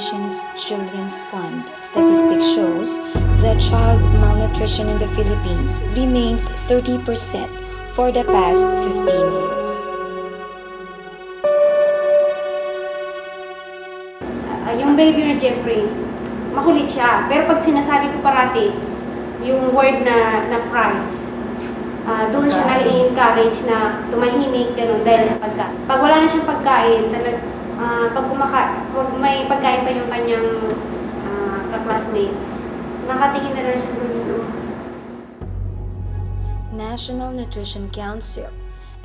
Nations Children's Fund statistics shows that child malnutrition in the Philippines remains 30% for the past 15 years. Yung baby na Jeffrey, makulit siya. Pero pag sinasabi ko parati, yung word na prize, doon siya na-encourage na tumahimik, gano'n, dahil sa pagkain. Pag wala na siyang pagkain, pag may pagkain pa yung kanyang ka-classmate, nakatingin na lang siya doon. National Nutrition Council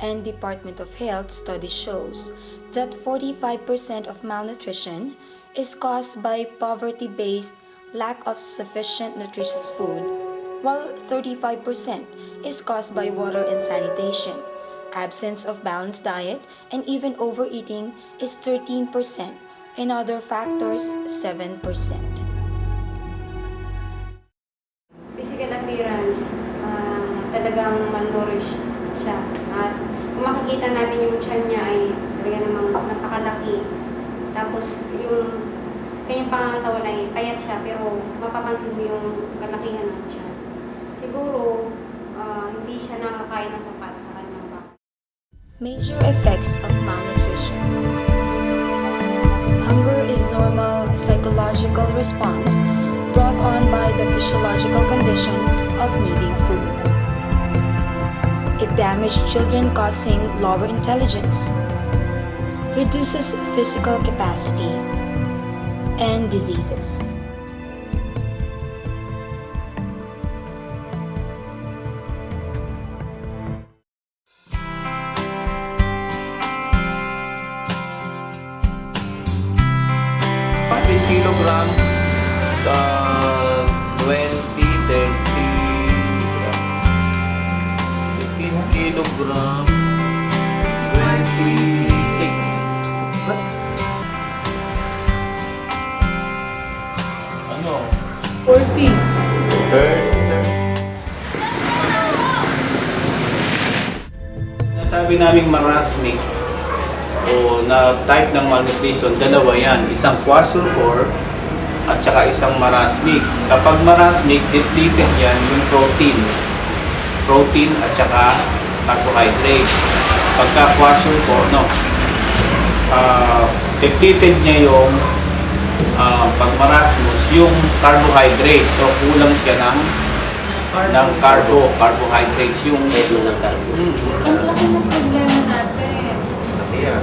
and Department of Health study shows that 45% of malnutrition is caused by poverty-based lack of sufficient nutritious food, while 35% is caused by water and sanitation. Absence of balanced diet and even overeating is 13%, and other factors 7%. Physical appearance, talagang malnourished siya. At kung makikita natin yung tiyan niya ay talaga namang napakalaki. Tapos yung kanyang pangangatawan ay payat siya, pero mapapansin mo yung kalakihan ng tiyan. Siguro, hindi siya nakakain ng sapat sa kanyang baka. Major effects of malnutrition. Hunger is normal psychological response brought on by the physiological condition of needing food. It damages children, causing lower intelligence, reduces physical capacity, and diseases. Kilogram, 20, 30, 15 kilogram, 26. Ano? 40. 30. Nasabi naming marasmic o na type ng malnutrition, dalawa yan. Isang kwashiorkor at saka isang marasmic. Kapag marasmic, depleted yan yung protein at saka carbohydrate. Pagka kwashiorkor, depleted niya yung pag marasmus, yung carbohydrates. So kulang siya ng carbohydrates yung Ang laki ng problema natin. yeah.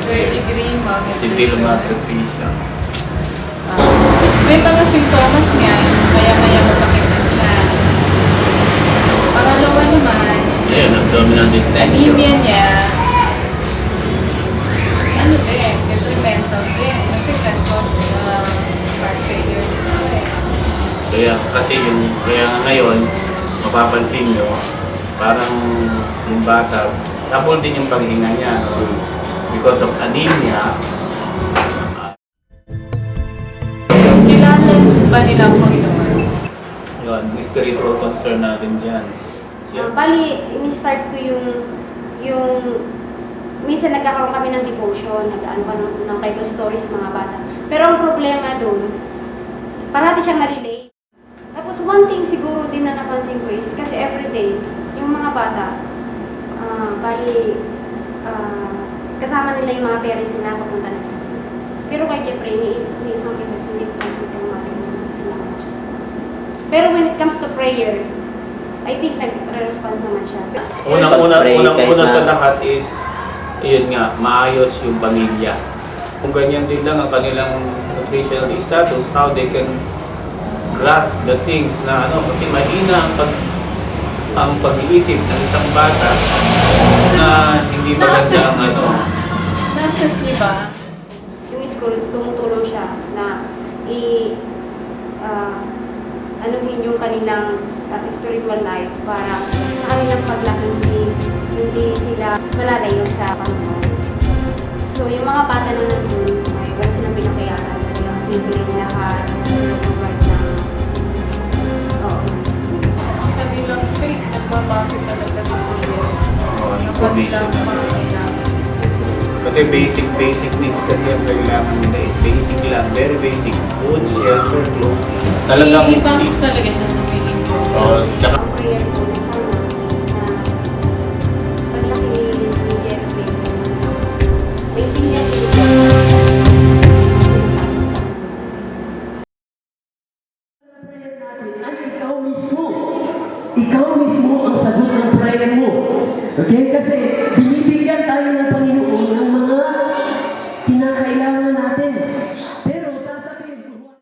30 degree Hindi malnutrition. lumatratry siya. May mga simptomas niya, maya-maya masakit na siya. Pangalawa naman, Ayan, abdominal distension. anemia niya, detrimental din. Kasi can cause heart failure dito Kaya nga ngayon, mapapansin nyo, parang yung bata, tapos din yung paghinga niya. Because of anemia. Kilala ba nila ang Panginoon? Yun, yung spiritual concern natin dyan. Bali, in-start ko yung minsan nagkakaroon kami ng devotion, nag-ano pa ng Bible stories sa mga bata. Pero ang problema doon, parati siyang nalilate. Tapos one thing siguro din na napansin ko is, kasi everyday, yung mga bata, kasama nila yung mga parents nila papunta ng school. Pero kay Jeffrey, may isang cases, hindi ko nakita yung mga rin sila siya. Pero when it comes to prayer, I think nag-response naman siya. Unang-una sa lahat is, yun nga, maayos yung pamilya. Kung ganyan din lang ang kanilang nutritional status, how they can grasp the things na kasi mahina ang pag-iisip ng isang bata na hindi maganda ang Nasas niyo ba? Yung school, tumutulong siya na anuhin yung kanilang spiritual life para sa kanilang paglaki hindi sila malalayo sa Panginoon. So yung mga bata na nandun, ay wala silang pinapayaran, talagang bibili lahat, provide ng school. Kanilang faith, nagbabase talaga sa Biblia. Yung provision kanilang mga Kasi Kasi basic needs kasi ang kailangan nila. Basic lang, very basic. Food, shelter, clothing. Talagang Ipasok talaga siya sa feeling ko. Tsaka Ang prayer ko na sana na paglaki ni Jeffrey, maintindihan ko yung sinasabi ko sa kanya. At ikaw mismo ang sagot ng prayer mo. Okay? Kasi binibigyan tayo ng Panginoon ng mga kinakailangan natin. Pero sasabihin ko,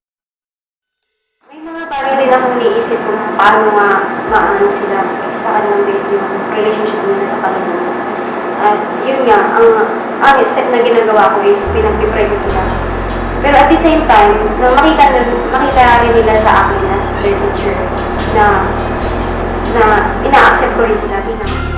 May mga bagay din akong iniisip kung paano nga maano sila sa kanilang yung relationship nila sa Panginoon. At yun nga, ang step na ginagawa ko is pinag-pray ko sila. Pero at the same time, na makita rin nila sa akin as their teacher na ina-accept ko rin sila bilang